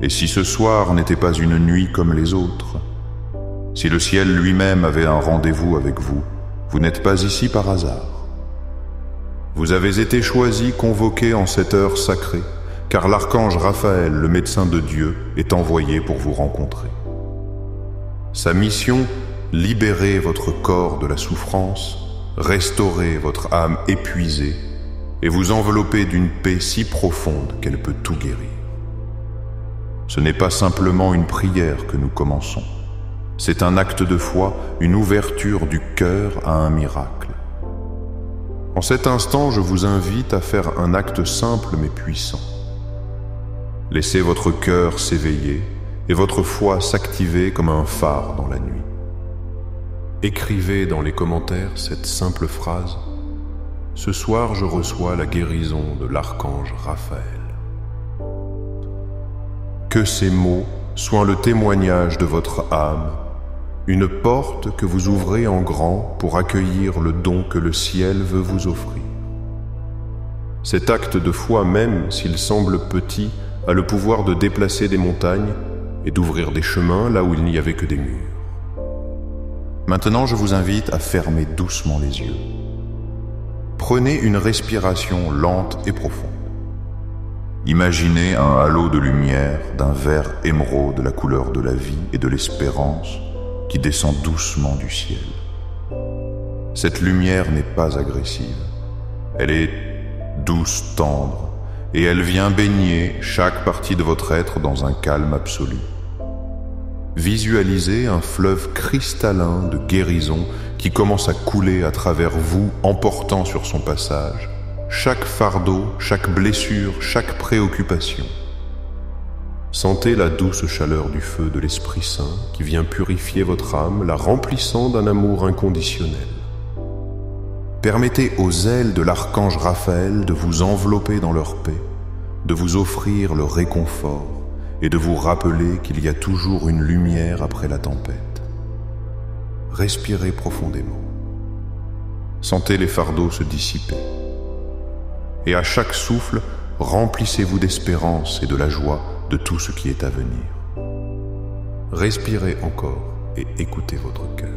Et si ce soir n'était pas une nuit comme les autres, si le ciel lui-même avait un rendez-vous avec vous, vous n'êtes pas ici par hasard. Vous avez été choisi, convoqué en cette heure sacrée, car l'archange Raphaël, le médecin de Dieu, est envoyé pour vous rencontrer. Sa mission, libérer votre corps de la souffrance, restaurer votre âme épuisée et vous envelopper d'une paix si profonde qu'elle peut tout guérir. Ce n'est pas simplement une prière que nous commençons. C'est un acte de foi, une ouverture du cœur à un miracle. En cet instant, je vous invite à faire un acte simple mais puissant. Laissez votre cœur s'éveiller et votre foi s'activer comme un phare dans la nuit. Écrivez dans les commentaires cette simple phrase : « Ce soir, je reçois la guérison de l'archange Raphaël. » Que ces mots soient le témoignage de votre âme, une porte que vous ouvrez en grand pour accueillir le don que le ciel veut vous offrir. Cet acte de foi, même s'il semble petit, a le pouvoir de déplacer des montagnes et d'ouvrir des chemins là où il n'y avait que des murs. Maintenant, je vous invite à fermer doucement les yeux. Prenez une respiration lente et profonde. Imaginez un halo de lumière d'un vert émeraude de la couleur de la vie et de l'espérance qui descend doucement du ciel. Cette lumière n'est pas agressive. Elle est douce, tendre, et elle vient baigner chaque partie de votre être dans un calme absolu. Visualisez un fleuve cristallin de guérison qui commence à couler à travers vous, emportant sur son passage chaque fardeau, chaque blessure, chaque préoccupation. Sentez la douce chaleur du feu de l'Esprit Saint qui vient purifier votre âme, la remplissant d'un amour inconditionnel. Permettez aux ailes de l'archange Raphaël de vous envelopper dans leur paix, de vous offrir le réconfort et de vous rappeler qu'il y a toujours une lumière après la tempête. Respirez profondément. Sentez les fardeaux se dissiper. Et à chaque souffle, remplissez-vous d'espérance et de la joie de tout ce qui est à venir. Respirez encore et écoutez votre cœur.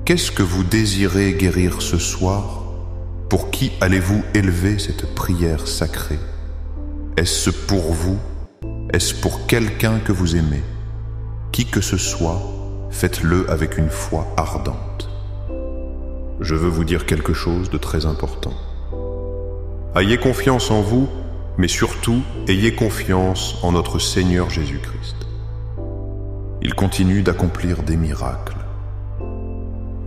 Qu'est-ce que vous désirez guérir ce soir? Pour qui allez-vous élever cette prière sacrée? Est-ce pour vous? Est-ce pour quelqu'un que vous aimez? Qui que ce soit, faites-le avec une foi ardente. Je veux vous dire quelque chose de très important. Ayez confiance en vous, mais surtout, ayez confiance en notre Seigneur Jésus-Christ. Il continue d'accomplir des miracles.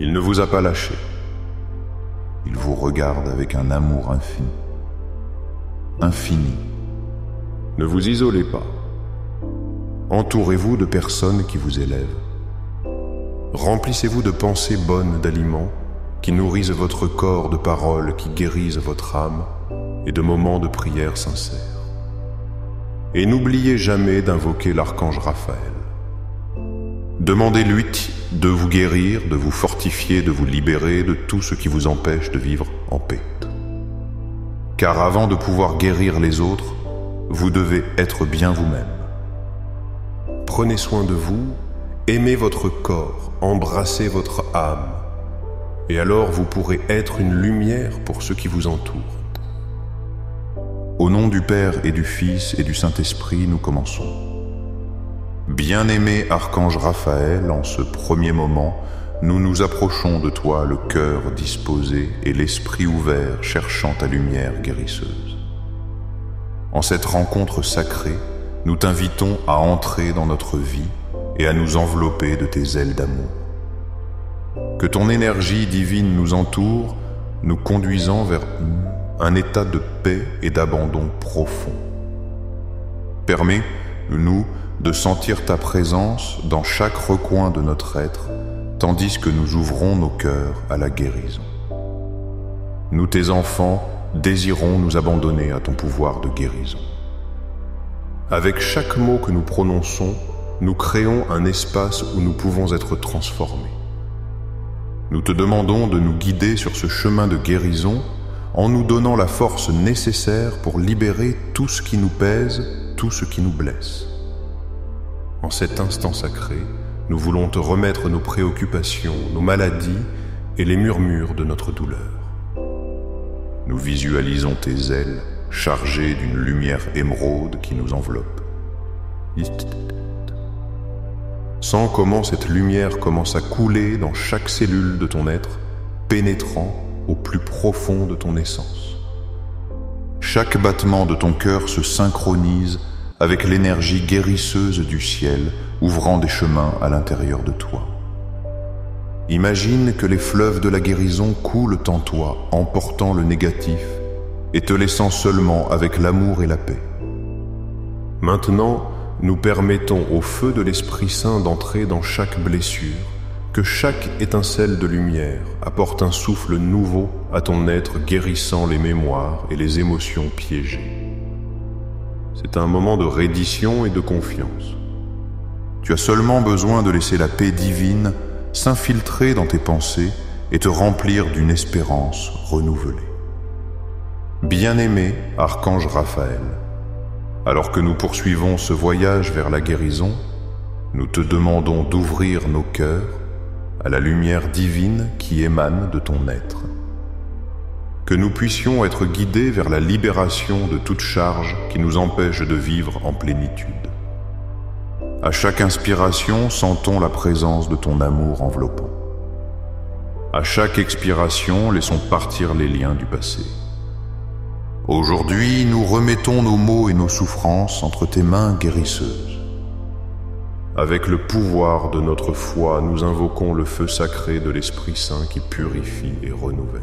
Il ne vous a pas lâché. Il vous regarde avec un amour infini. Infini. Ne vous isolez pas. Entourez-vous de personnes qui vous élèvent. Remplissez-vous de pensées bonnes, d'aliments qui nourrissent votre corps, de paroles qui guérissent votre âme et de moments de prière sincère. Et n'oubliez jamais d'invoquer l'archange Raphaël. Demandez-lui de vous guérir, de vous fortifier, de vous libérer de tout ce qui vous empêche de vivre en paix. Car avant de pouvoir guérir les autres, vous devez être bien vous-même. Prenez soin de vous, aimez votre corps, embrassez votre âme, et alors vous pourrez être une lumière pour ceux qui vous entourent. Au nom du Père et du Fils et du Saint-Esprit, nous commençons. Bien-aimé archange Raphaël, en ce premier moment, nous nous approchons de toi, le cœur disposé et l'esprit ouvert, cherchant ta lumière guérisseuse. En cette rencontre sacrée, nous t'invitons à entrer dans notre vie et à nous envelopper de tes ailes d'amour. Que ton énergie divine nous entoure, nous conduisant vers un état de paix et d'abandon profond. Permets-nous de sentir ta présence dans chaque recoin de notre être, tandis que nous ouvrons nos cœurs à la guérison. Nous, tes enfants, désirons nous abandonner à ton pouvoir de guérison. Avec chaque mot que nous prononçons, nous créons un espace où nous pouvons être transformés. Nous te demandons de nous guider sur ce chemin de guérison en nous donnant la force nécessaire pour libérer tout ce qui nous pèse, tout tout ce qui nous blesse. En cet instant sacré, nous voulons te remettre nos préoccupations, nos maladies et les murmures de notre douleur. Nous visualisons tes ailes chargées d'une lumière émeraude qui nous enveloppe. Sens comment cette lumière commence à couler dans chaque cellule de ton être, pénétrant au plus profond de ton essence. Chaque battement de ton cœur se synchronise avec l'énergie guérisseuse du ciel ouvrant des chemins à l'intérieur de toi. Imagine que les fleuves de la guérison coulent en toi, emportant le négatif et te laissant seulement avec l'amour et la paix. Maintenant, nous permettons au feu de l'Esprit Saint d'entrer dans chaque blessure, que chaque étincelle de lumière apporte un souffle nouveau à ton être, guérissant les mémoires et les émotions piégées. C'est un moment de reddition et de confiance. Tu as seulement besoin de laisser la paix divine s'infiltrer dans tes pensées et te remplir d'une espérance renouvelée. Bien-aimé Archange Raphaël, alors que nous poursuivons ce voyage vers la guérison, nous te demandons d'ouvrir nos cœurs à la lumière divine qui émane de ton être. Que nous puissions être guidés vers la libération de toute charge qui nous empêche de vivre en plénitude. À chaque inspiration, sentons la présence de ton amour enveloppant. À chaque expiration, laissons partir les liens du passé. Aujourd'hui, nous remettons nos maux et nos souffrances entre tes mains guérisseuses. Avec le pouvoir de notre foi, nous invoquons le feu sacré de l'Esprit Saint qui purifie et renouvelle.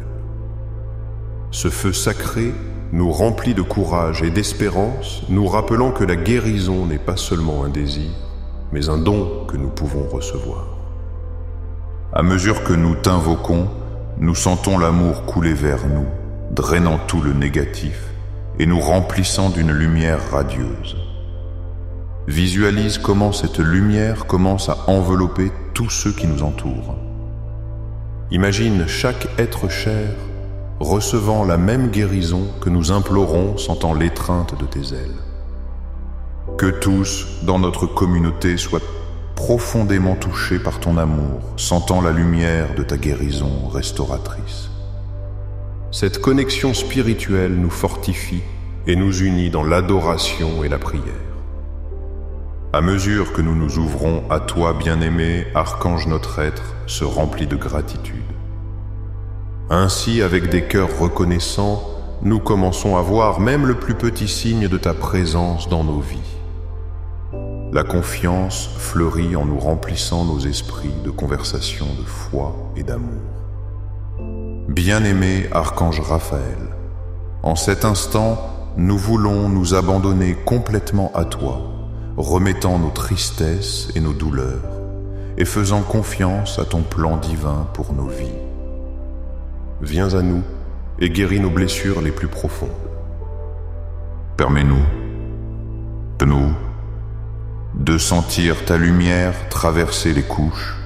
Ce feu sacré nous remplit de courage et d'espérance, nous rappelant que la guérison n'est pas seulement un désir, mais un don que nous pouvons recevoir. À mesure que nous t'invoquons, nous sentons l'amour couler vers nous, drainant tout le négatif et nous remplissant d'une lumière radieuse. Visualise comment cette lumière commence à envelopper tous ceux qui nous entourent. Imagine chaque être cher recevant la même guérison que nous implorons, sentant l'étreinte de tes ailes. Que tous, dans notre communauté, soient profondément touchés par ton amour, sentant la lumière de ta guérison restauratrice. Cette connexion spirituelle nous fortifie et nous unit dans l'adoration et la prière. À mesure que nous nous ouvrons à toi, bien-aimé, Archange notre être se remplit de gratitude. Ainsi, avec des cœurs reconnaissants, nous commençons à voir même le plus petit signe de ta présence dans nos vies. La confiance fleurit en nous remplissant nos esprits de conversations de foi et d'amour. Bien-aimé Archange Raphaël, en cet instant, nous voulons nous abandonner complètement à toi, remettant nos tristesses et nos douleurs, et faisant confiance à ton plan divin pour nos vies. Viens à nous et guéris nos blessures les plus profondes. Permets-nous de sentir ta lumière traverser les couches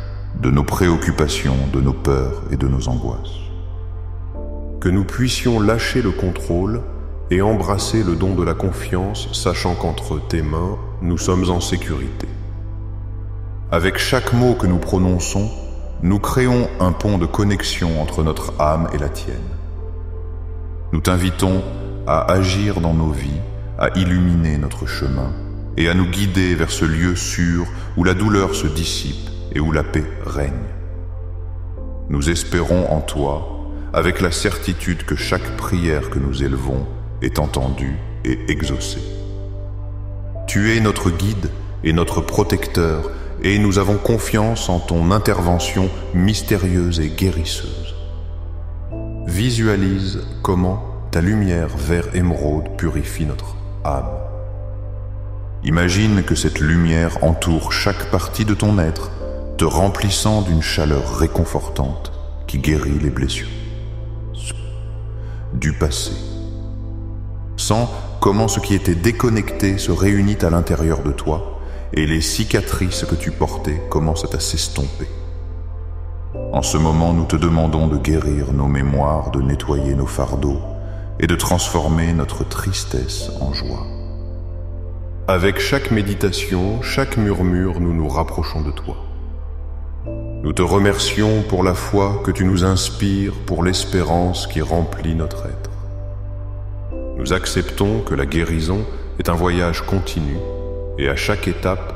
de nos préoccupations, de nos peurs et de nos angoisses. Que nous puissions lâcher le contrôle et embrasser le don de la confiance, sachant qu'entre tes mains, nous sommes en sécurité. Avec chaque mot que nous prononçons, nous créons un pont de connexion entre notre âme et la tienne. Nous t'invitons à agir dans nos vies, à illuminer notre chemin et à nous guider vers ce lieu sûr où la douleur se dissipe et où la paix règne. Nous espérons en toi, avec la certitude que chaque prière que nous élevons est entendue et exaucée. Tu es notre guide et notre protecteur, et nous avons confiance en ton intervention mystérieuse et guérisseuse. Visualise comment ta lumière vert émeraude purifie notre âme. Imagine que cette lumière entoure chaque partie de ton être, te remplissant d'une chaleur réconfortante qui guérit les blessures du passé. Sens comment ce qui était déconnecté se réunit à l'intérieur de toi et les cicatrices que tu portais commencent à s'estomper. En ce moment, nous te demandons de guérir nos mémoires, de nettoyer nos fardeaux et de transformer notre tristesse en joie. Avec chaque méditation, chaque murmure, nous nous rapprochons de toi. Nous te remercions pour la foi que tu nous inspires, pour l'espérance qui remplit notre être. Nous acceptons que la guérison est un voyage continu et à chaque étape,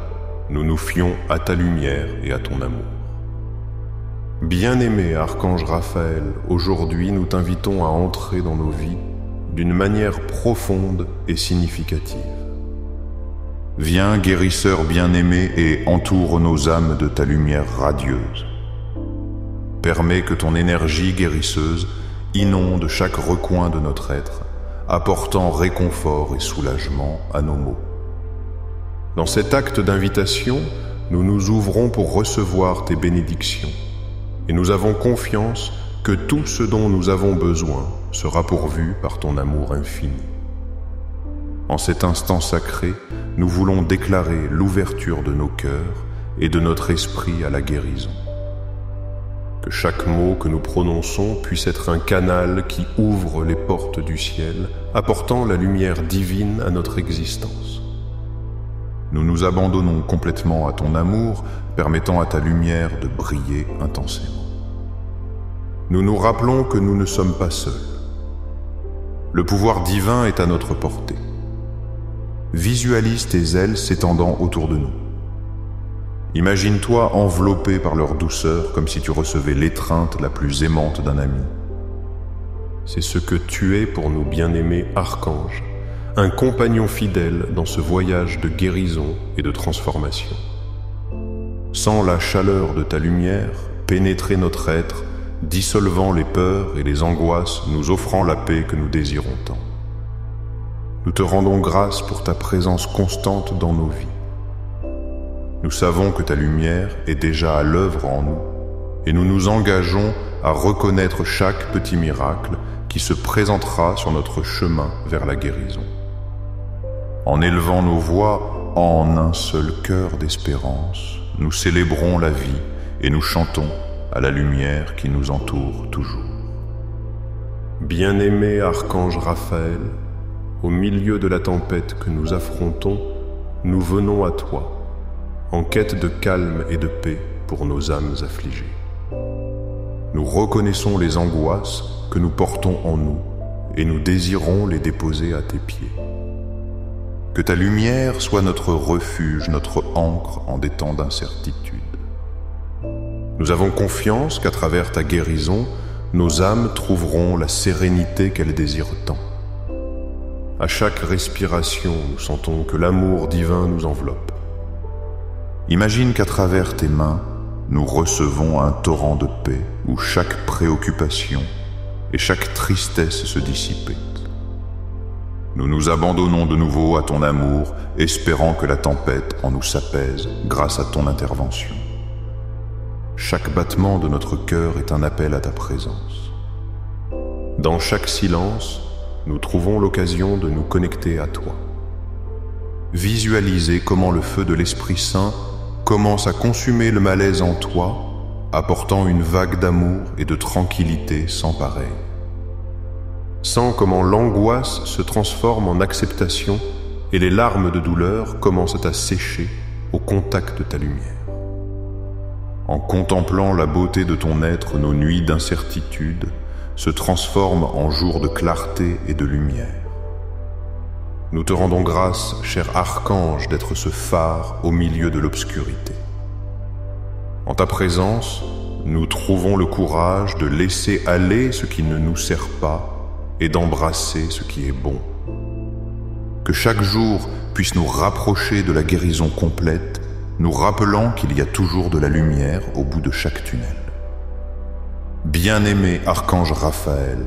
nous nous fions à ta lumière et à ton amour. Bien-aimé Archange Raphaël, aujourd'hui nous t'invitons à entrer dans nos vies d'une manière profonde et significative. Viens, guérisseur bien-aimé, et entoure nos âmes de ta lumière radieuse. Permets que ton énergie guérisseuse inonde chaque recoin de notre être, apportant réconfort et soulagement à nos maux. Dans cet acte d'invitation, nous nous ouvrons pour recevoir tes bénédictions, et nous avons confiance que tout ce dont nous avons besoin sera pourvu par ton amour infini. En cet instant sacré, nous voulons déclarer l'ouverture de nos cœurs et de notre esprit à la guérison. Que chaque mot que nous prononçons puisse être un canal qui ouvre les portes du ciel, apportant la lumière divine à notre existence. Nous nous abandonnons complètement à ton amour, permettant à ta lumière de briller intensément. Nous nous rappelons que nous ne sommes pas seuls. Le pouvoir divin est à notre portée. Visualise tes ailes s'étendant autour de nous. Imagine-toi enveloppé par leur douceur comme si tu recevais l'étreinte la plus aimante d'un ami. C'est ce que tu es pour nous bien-aimés archanges, un compagnon fidèle dans ce voyage de guérison et de transformation. Sens la chaleur de ta lumière pénétrer notre être, dissolvant les peurs et les angoisses, nous offrant la paix que nous désirons tant. Nous te rendons grâce pour ta présence constante dans nos vies. Nous savons que ta lumière est déjà à l'œuvre en nous, et nous nous engageons à reconnaître chaque petit miracle qui se présentera sur notre chemin vers la guérison. En élevant nos voix en un seul cœur d'espérance, nous célébrons la vie et nous chantons à la lumière qui nous entoure toujours. Bien-aimé Archange Raphaël, au milieu de la tempête que nous affrontons, nous venons à toi, en quête de calme et de paix pour nos âmes affligées. Nous reconnaissons les angoisses que nous portons en nous et nous désirons les déposer à tes pieds. Que ta lumière soit notre refuge, notre ancre en des temps d'incertitude. Nous avons confiance qu'à travers ta guérison, nos âmes trouveront la sérénité qu'elles désirent tant. À chaque respiration, nous sentons que l'amour divin nous enveloppe. Imagine qu'à travers tes mains, nous recevons un torrent de paix où chaque préoccupation et chaque tristesse se dissipent. Nous nous abandonnons de nouveau à ton amour, espérant que la tempête en nous s'apaise grâce à ton intervention. Chaque battement de notre cœur est un appel à ta présence. Dans chaque silence, nous trouvons l'occasion de nous connecter à toi. Visualisez comment le feu de l'Esprit Saint commence à consumer le malaise en toi, apportant une vague d'amour et de tranquillité sans pareil. Sens comment l'angoisse se transforme en acceptation et les larmes de douleur commencent à sécher au contact de ta lumière. En contemplant la beauté de ton être, nos nuits d'incertitude se transforment en jours de clarté et de lumière. Nous te rendons grâce, cher Archange, d'être ce phare au milieu de l'obscurité. En ta présence, nous trouvons le courage de laisser aller ce qui ne nous sert pas et d'embrasser ce qui est bon. Que chaque jour puisse nous rapprocher de la guérison complète, nous rappelant qu'il y a toujours de la lumière au bout de chaque tunnel. Bien-aimé Archange Raphaël,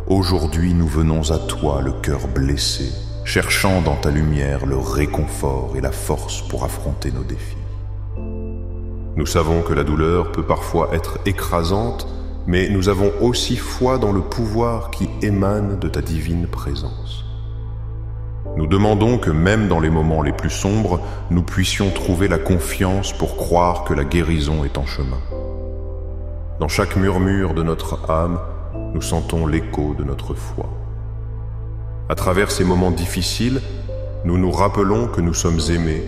aujourd'hui nous venons à toi le cœur blessé, cherchant dans ta lumière le réconfort et la force pour affronter nos défis. Nous savons que la douleur peut parfois être écrasante, mais nous avons aussi foi dans le pouvoir qui émane de ta divine présence. Nous demandons que même dans les moments les plus sombres, nous puissions trouver la confiance pour croire que la guérison est en chemin. Dans chaque murmure de notre âme, nous sentons l'écho de notre foi. À travers ces moments difficiles, nous nous rappelons que nous sommes aimés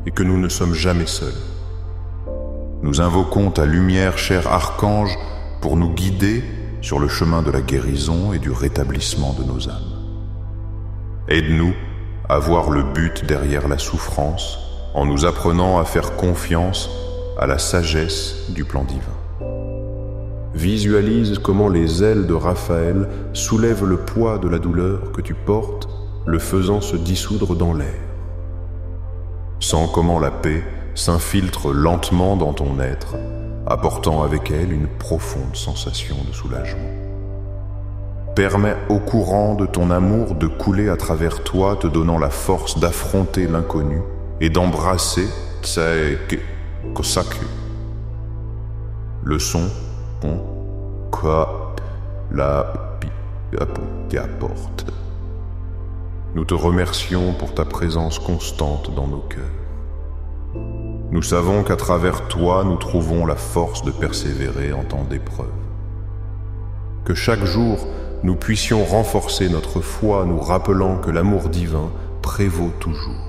et que nous ne sommes jamais seuls. Nous invoquons ta lumière, cher archange, pour nous guider sur le chemin de la guérison et du rétablissement de nos âmes. Aide-nous à voir le but derrière la souffrance en nous apprenant à faire confiance à la sagesse du plan divin. Visualise comment les ailes de Raphaël soulèvent le poids de la douleur que tu portes, le faisant se dissoudre dans l'air. Sens comment la paix s'infiltre lentement dans ton être, apportant avec elle une profonde sensation de soulagement. Permets au courant de ton amour de couler à travers toi, te donnant la force d'affronter l'inconnu et d'embrasser Tsaeke Kosaku. Le son, la apporte. Nous te remercions pour ta présence constante dans nos cœurs. Nous savons qu'à travers toi, nous trouvons la force de persévérer en temps d'épreuve. Que chaque jour, nous puissions renforcer notre foi, nous rappelant que l'amour divin prévaut toujours.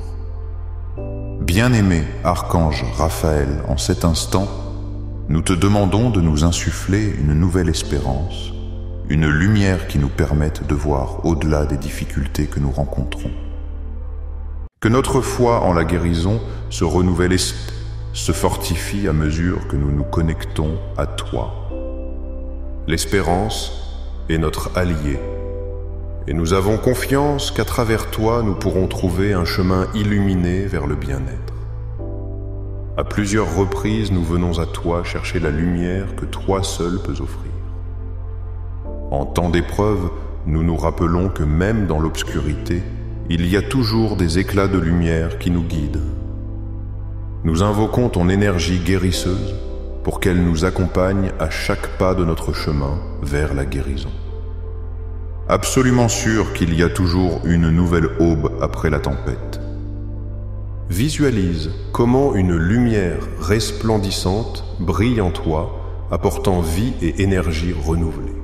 Bien-aimé archange Raphaël, en cet instant, nous te demandons de nous insuffler une nouvelle espérance, une lumière qui nous permette de voir au-delà des difficultés que nous rencontrons. Que notre foi en la guérison se renouvelle et se fortifie à mesure que nous nous connectons à toi. L'espérance est notre allié, et nous avons confiance qu'à travers toi, nous pourrons trouver un chemin illuminé vers le bien-être. À plusieurs reprises, nous venons à toi chercher la lumière que toi seul peux offrir. En temps d'épreuve, nous nous rappelons que même dans l'obscurité, il y a toujours des éclats de lumière qui nous guident. Nous invoquons ton énergie guérisseuse pour qu'elle nous accompagne à chaque pas de notre chemin vers la guérison. Absolument sûr qu'il y a toujours une nouvelle aube après la tempête. Visualise comment une lumière resplendissante brille en toi, apportant vie et énergie renouvelée.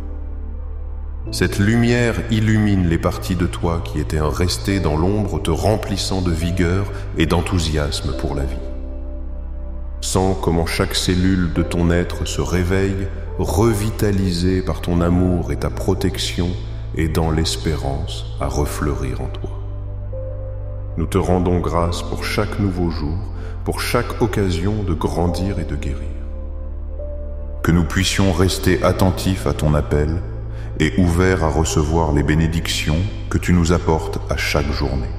Cette lumière illumine les parties de toi qui étaient restées dans l'ombre, te remplissant de vigueur et d'enthousiasme pour la vie. Sens comment chaque cellule de ton être se réveille, revitalisée par ton amour et ta protection, aidant l'espérance à refleurir en toi. Nous te rendons grâce pour chaque nouveau jour, pour chaque occasion de grandir et de guérir. Que nous puissions rester attentifs à ton appel et ouverts à recevoir les bénédictions que tu nous apportes à chaque journée.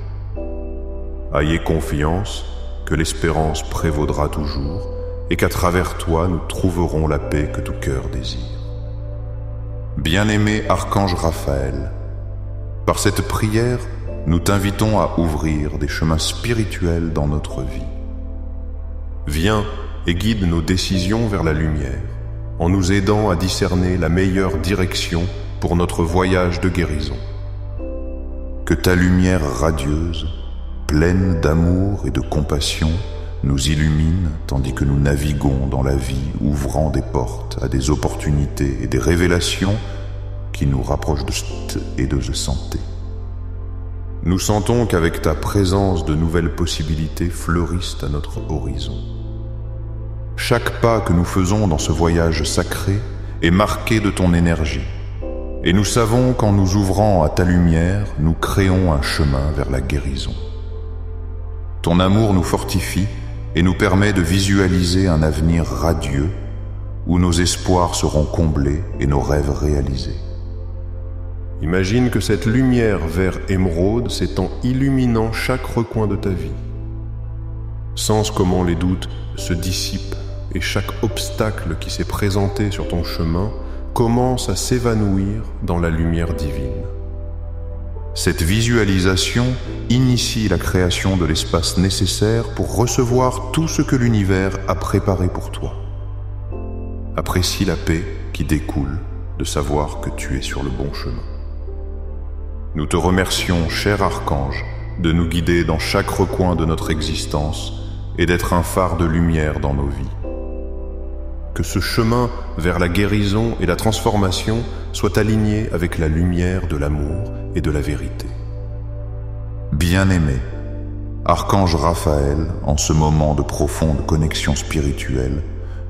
Ayez confiance que l'espérance prévaudra toujours et qu'à travers toi nous trouverons la paix que tout cœur désire. Bien-aimé archange Raphaël, par cette prière, nous t'invitons à ouvrir des chemins spirituels dans notre vie. Viens et guide nos décisions vers la lumière, en nous aidant à discerner la meilleure direction pour notre voyage de guérison. Que ta lumière radieuse, pleine d'amour et de compassion, nous illumine tandis que nous naviguons dans la vie, ouvrant des portes à des opportunités et des révélations qui nous rapprochent de santé. Nous sentons qu'avec ta présence, de nouvelles possibilités fleurissent à notre horizon. Chaque pas que nous faisons dans ce voyage sacré est marqué de ton énergie, et nous savons qu'en nous ouvrant à ta lumière, nous créons un chemin vers la guérison. Ton amour nous fortifie et nous permet de visualiser un avenir radieux où nos espoirs seront comblés et nos rêves réalisés. Imagine que cette lumière vert émeraude s'étend illuminant chaque recoin de ta vie. Sens comment les doutes se dissipent et chaque obstacle qui s'est présenté sur ton chemin commence à s'évanouir dans la lumière divine. Cette visualisation initie la création de l'espace nécessaire pour recevoir tout ce que l'univers a préparé pour toi. Apprécie la paix qui découle de savoir que tu es sur le bon chemin. Nous te remercions, cher archange, de nous guider dans chaque recoin de notre existence et d'être un phare de lumière dans nos vies. Que ce chemin vers la guérison et la transformation soit aligné avec la lumière de l'amour et de la vérité. Bien-aimé, Archange Raphaël, en ce moment de profonde connexion spirituelle,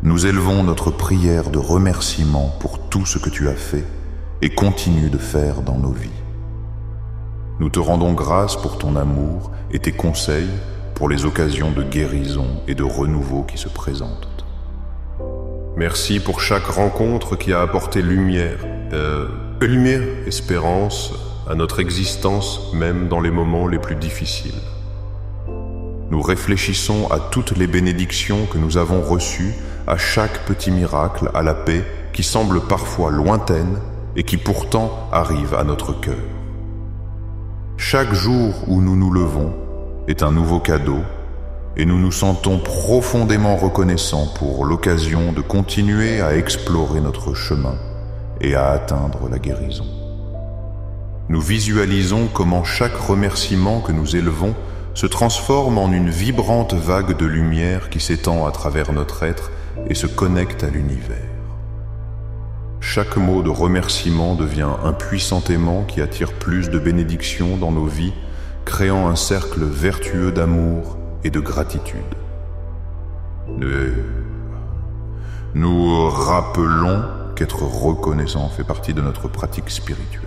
nous élevons notre prière de remerciement pour tout ce que tu as fait et continues de faire dans nos vies. Nous te rendons grâce pour ton amour et tes conseils pour les occasions de guérison et de renouveau qui se présentent. Merci pour chaque rencontre qui a apporté lumière, espérance à notre existence, même dans les moments les plus difficiles. Nous réfléchissons à toutes les bénédictions que nous avons reçues, à chaque petit miracle, à la paix qui semble parfois lointaine et qui pourtant arrive à notre cœur. Chaque jour où nous nous levons est un nouveau cadeau et nous nous sentons profondément reconnaissants pour l'occasion de continuer à explorer notre chemin et à atteindre la guérison. Nous visualisons comment chaque remerciement que nous élevons se transforme en une vibrante vague de lumière qui s'étend à travers notre être et se connecte à l'univers. Chaque mot de remerciement devient un puissant aimant qui attire plus de bénédictions dans nos vies, créant un cercle vertueux d'amour et de gratitude. Nous rappelons qu'être reconnaissant fait partie de notre pratique spirituelle.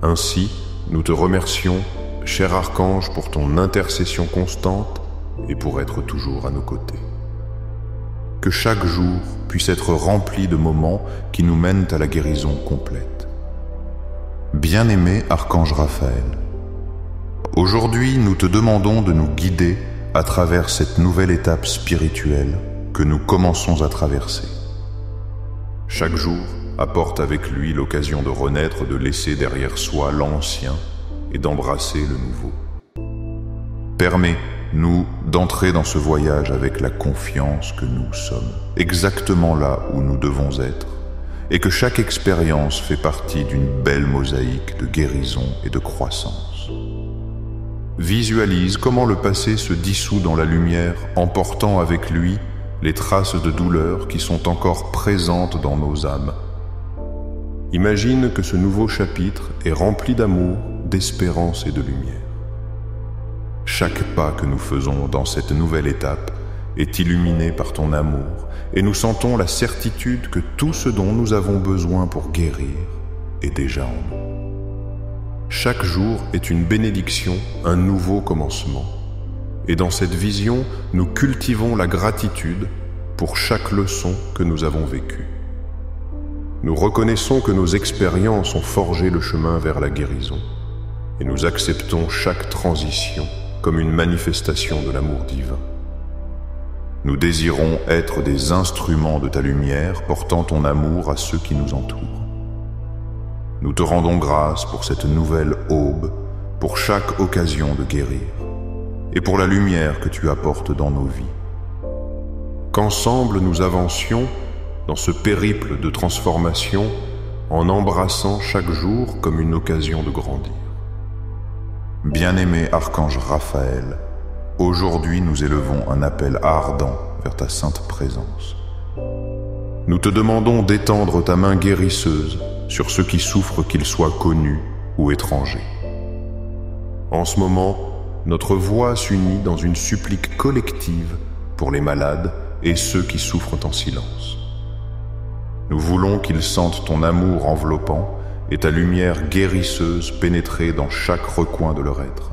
Ainsi, nous te remercions, cher Archange, pour ton intercession constante et pour être toujours à nos côtés. Que chaque jour puisse être rempli de moments qui nous mènent à la guérison complète. Bien-aimé Archange Raphaël, aujourd'hui nous te demandons de nous guider à travers cette nouvelle étape spirituelle que nous commençons à traverser. Chaque jour apporte avec lui l'occasion de renaître, de laisser derrière soi l'ancien et d'embrasser le nouveau. Permets-nous d'entrer dans ce voyage avec la confiance que nous sommes exactement là où nous devons être et que chaque expérience fait partie d'une belle mosaïque de guérison et de croissance. Visualise comment le passé se dissout dans la lumière, emportant avec lui les traces de douleur qui sont encore présentes dans nos âmes. Imagine que ce nouveau chapitre est rempli d'amour, d'espérance et de lumière. Chaque pas que nous faisons dans cette nouvelle étape est illuminé par ton amour et nous sentons la certitude que tout ce dont nous avons besoin pour guérir est déjà en nous. Chaque jour est une bénédiction, un nouveau commencement. Et dans cette vision, nous cultivons la gratitude pour chaque leçon que nous avons vécue. Nous reconnaissons que nos expériences ont forgé le chemin vers la guérison et nous acceptons chaque transition comme une manifestation de l'amour divin. Nous désirons être des instruments de ta lumière portant ton amour à ceux qui nous entourent. Nous te rendons grâce pour cette nouvelle aube, pour chaque occasion de guérir et pour la lumière que tu apportes dans nos vies. Qu'ensemble nous avancions dans ce périple de transformation en embrassant chaque jour comme une occasion de grandir. Bien-aimé Archange Raphaël, aujourd'hui nous élevons un appel ardent vers ta sainte présence. Nous te demandons d'étendre ta main guérisseuse sur ceux qui souffrent, qu'ils soient connus ou étrangers. En ce moment, notre voix s'unit dans une supplique collective pour les malades et ceux qui souffrent en silence. Nous voulons qu'ils sentent ton amour enveloppant et ta lumière guérisseuse pénétrer dans chaque recoin de leur être.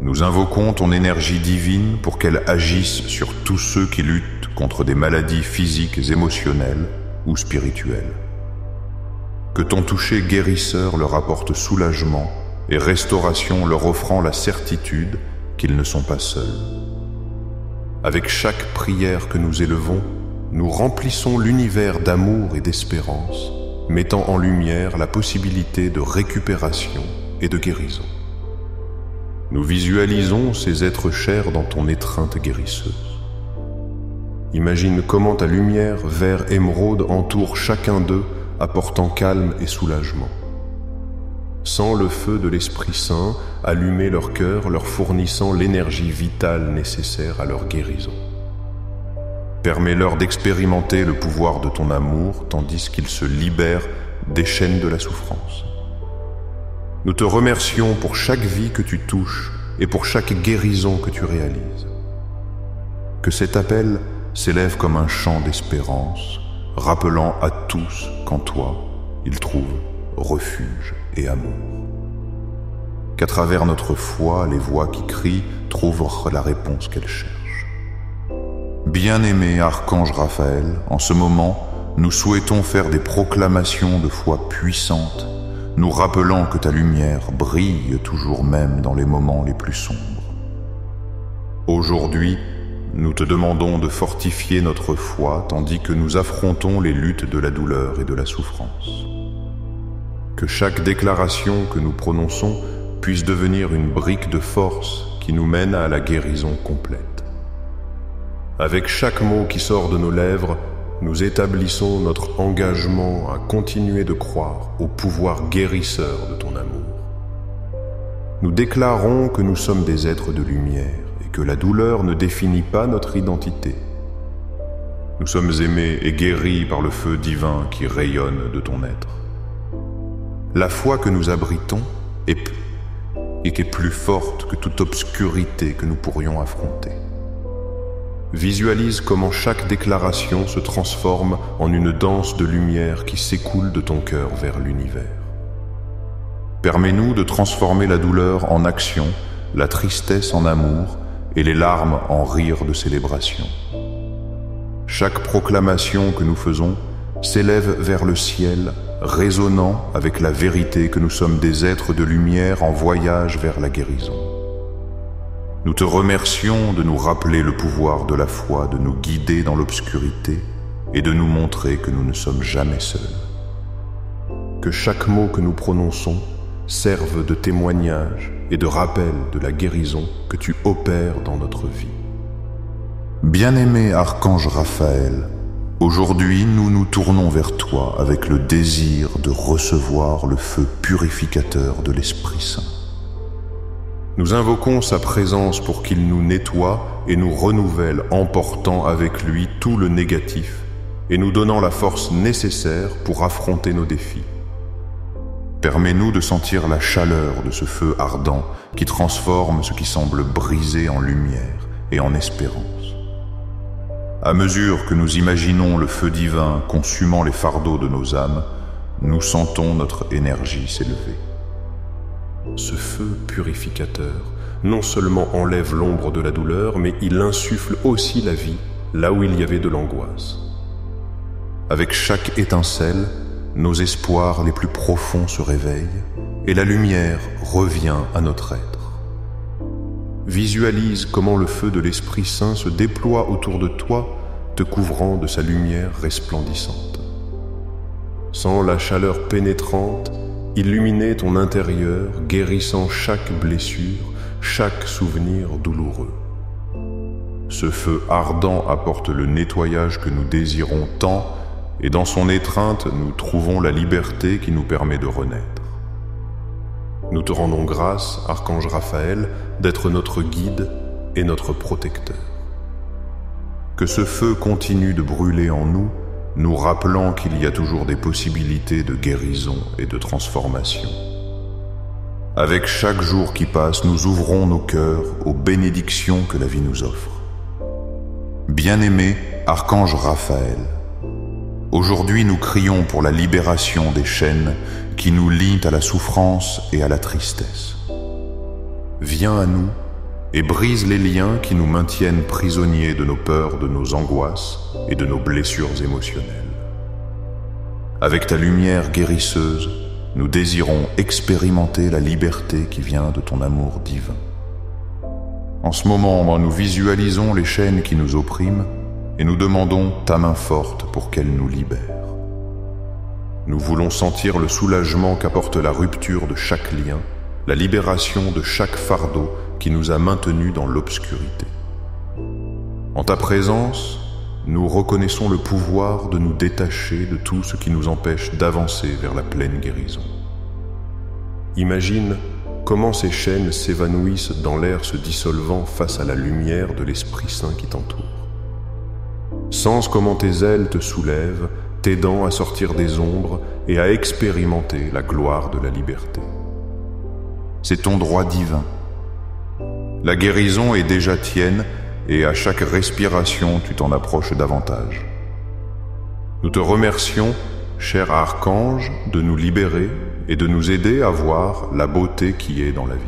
Nous invoquons ton énergie divine pour qu'elle agisse sur tous ceux qui luttent contre des maladies physiques, émotionnelles ou spirituelles. Que ton toucher guérisseur leur apporte soulagement et restauration, leur offrant la certitude qu'ils ne sont pas seuls. Avec chaque prière que nous élevons, nous remplissons l'univers d'amour et d'espérance, mettant en lumière la possibilité de récupération et de guérison. Nous visualisons ces êtres chers dans ton étreinte guérisseuse. Imagine comment ta lumière vert émeraude entoure chacun d'eux, apportant calme et soulagement. Sens le feu de l'Esprit Saint allumer leur cœur, leur fournissant l'énergie vitale nécessaire à leur guérison. Permets-leur d'expérimenter le pouvoir de ton amour tandis qu'ils se libèrent des chaînes de la souffrance. Nous te remercions pour chaque vie que tu touches et pour chaque guérison que tu réalises. Que cet appel s'élève comme un chant d'espérance, rappelant à tous qu'en toi, ils trouvent refuge et amour. Qu'à travers notre foi, les voix qui crient trouvent la réponse qu'elles cherchent. Bien-aimé Archange Raphaël, en ce moment, nous souhaitons faire des proclamations de foi puissantes, nous rappelant que ta lumière brille toujours même dans les moments les plus sombres. Aujourd'hui, nous te demandons de fortifier notre foi tandis que nous affrontons les luttes de la douleur et de la souffrance. Que chaque déclaration que nous prononçons puisse devenir une brique de force qui nous mène à la guérison complète. Avec chaque mot qui sort de nos lèvres, nous établissons notre engagement à continuer de croire au pouvoir guérisseur de ton amour. Nous déclarons que nous sommes des êtres de lumière et que la douleur ne définit pas notre identité. Nous sommes aimés et guéris par le feu divin qui rayonne de ton être. La foi que nous abritons est plus forte que toute obscurité que nous pourrions affronter. Visualise comment chaque déclaration se transforme en une danse de lumière qui s'écoule de ton cœur vers l'univers. Permets-nous de transformer la douleur en action, la tristesse en amour et les larmes en rire de célébration. Chaque proclamation que nous faisons s'élève vers le ciel, résonnant avec la vérité que nous sommes des êtres de lumière en voyage vers la guérison. Nous te remercions de nous rappeler le pouvoir de la foi, de nous guider dans l'obscurité et de nous montrer que nous ne sommes jamais seuls. Que chaque mot que nous prononçons serve de témoignage et de rappel de la guérison que tu opères dans notre vie. Bien-aimé Archange Raphaël, aujourd'hui nous nous tournons vers toi avec le désir de recevoir le feu purificateur de l'Esprit Saint. Nous invoquons sa présence pour qu'il nous nettoie et nous renouvelle, emportant avec lui tout le négatif et nous donnant la force nécessaire pour affronter nos défis. Permets-nous de sentir la chaleur de ce feu ardent qui transforme ce qui semble brisé en lumière et en espérance. À mesure que nous imaginons le feu divin consumant les fardeaux de nos âmes, nous sentons notre énergie s'élever. Ce feu purificateur non seulement enlève l'ombre de la douleur, mais il insuffle aussi la vie là où il y avait de l'angoisse. Avec chaque étincelle, nos espoirs les plus profonds se réveillent et la lumière revient à notre être. Visualise comment le feu de l'Esprit Saint se déploie autour de toi, te couvrant de sa lumière resplendissante. Sens la chaleur pénétrante illuminer ton intérieur, guérissant chaque blessure, chaque souvenir douloureux. Ce feu ardent apporte le nettoyage que nous désirons tant, et dans son étreinte, nous trouvons la liberté qui nous permet de renaître. Nous te rendons grâce, Archange Raphaël, d'être notre guide et notre protecteur. Que ce feu continue de brûler en nous, nous rappelant qu'il y a toujours des possibilités de guérison et de transformation. Avec chaque jour qui passe, nous ouvrons nos cœurs aux bénédictions que la vie nous offre. Bien-aimé Archange Raphaël, aujourd'hui nous crions pour la libération des chaînes qui nous lient à la souffrance et à la tristesse. Viens à nous et brise les liens qui nous maintiennent prisonniers de nos peurs, de nos angoisses et de nos blessures émotionnelles. Avec ta lumière guérisseuse, nous désirons expérimenter la liberté qui vient de ton amour divin. En ce moment, nous visualisons les chaînes qui nous oppriment et nous demandons ta main forte pour qu'elle nous libère. Nous voulons sentir le soulagement qu'apporte la rupture de chaque lien, la libération de chaque fardeau qui nous a maintenus dans l'obscurité. En ta présence, nous reconnaissons le pouvoir de nous détacher de tout ce qui nous empêche d'avancer vers la pleine guérison. Imagine comment ces chaînes s'évanouissent dans l'air se dissolvant face à la lumière de l'Esprit Saint qui t'entoure. Sens comment tes ailes te soulèvent, t'aidant à sortir des ombres et à expérimenter la gloire de la liberté. c'est ton droit divin. La guérison est déjà tienne et à chaque respiration, tu t'en approches davantage. Nous te remercions, cher archange, de nous libérer et de nous aider à voir la beauté qui est dans la vie.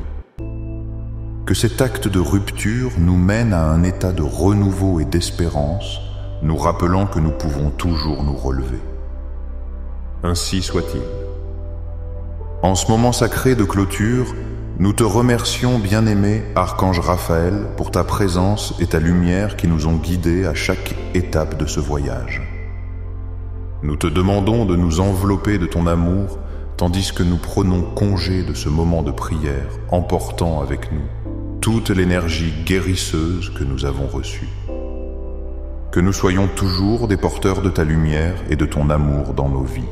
Que cet acte de rupture nous mène à un état de renouveau et d'espérance, nous rappelant que nous pouvons toujours nous relever. Ainsi soit-il. En ce moment sacré de clôture, nous te remercions, bien-aimé Archange Raphaël, pour ta présence et ta lumière qui nous ont guidés à chaque étape de ce voyage. Nous te demandons de nous envelopper de ton amour, tandis que nous prenons congé de ce moment de prière, emportant avec nous toute l'énergie guérisseuse que nous avons reçue. Que nous soyons toujours des porteurs de ta lumière et de ton amour dans nos vies.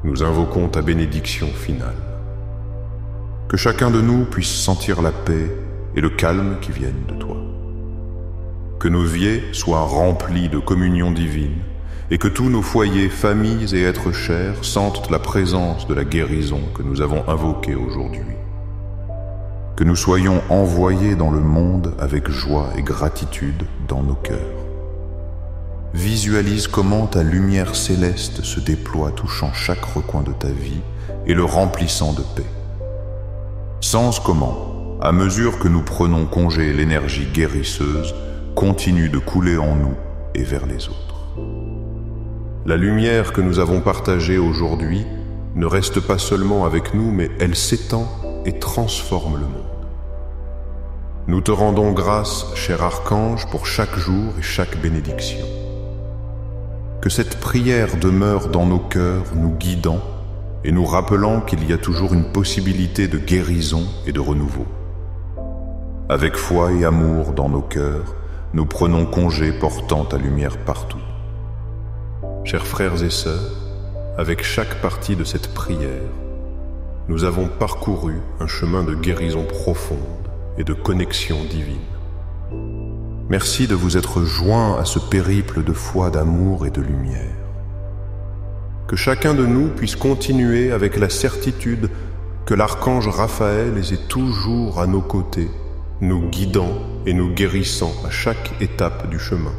Nous invoquons ta bénédiction finale. Que chacun de nous puisse sentir la paix et le calme qui viennent de toi. Que nos vies soient remplies de communion divine et que tous nos foyers, familles et êtres chers sentent la présence de la guérison que nous avons invoquée aujourd'hui. Que nous soyons envoyés dans le monde avec joie et gratitude dans nos cœurs. Visualise comment ta lumière céleste se déploie touchant chaque recoin de ta vie et le remplissant de paix. Sens comment, à mesure que nous prenons congé, l'énergie guérisseuse continue de couler en nous et vers les autres. La lumière que nous avons partagée aujourd'hui ne reste pas seulement avec nous, mais elle s'étend et transforme le monde. Nous te rendons grâce, cher Archange, pour chaque jour et chaque bénédiction. Que cette prière demeure dans nos cœurs, nous guidant et nous rappelant qu'il y a toujours une possibilité de guérison et de renouveau. Avec foi et amour dans nos cœurs, nous prenons congé portant ta lumière partout. Chers frères et sœurs, avec chaque partie de cette prière, nous avons parcouru un chemin de guérison profonde et de connexion divine. Merci de vous être joints à ce périple de foi, d'amour et de lumière. Que chacun de nous puisse continuer avec la certitude que l'archange Raphaël est toujours à nos côtés, nous guidant et nous guérissant à chaque étape du chemin.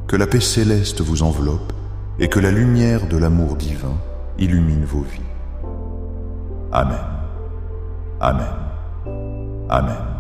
Que la paix céleste vous enveloppe et que la lumière de l'amour divin illumine vos vies. Amen. Amen. Amen.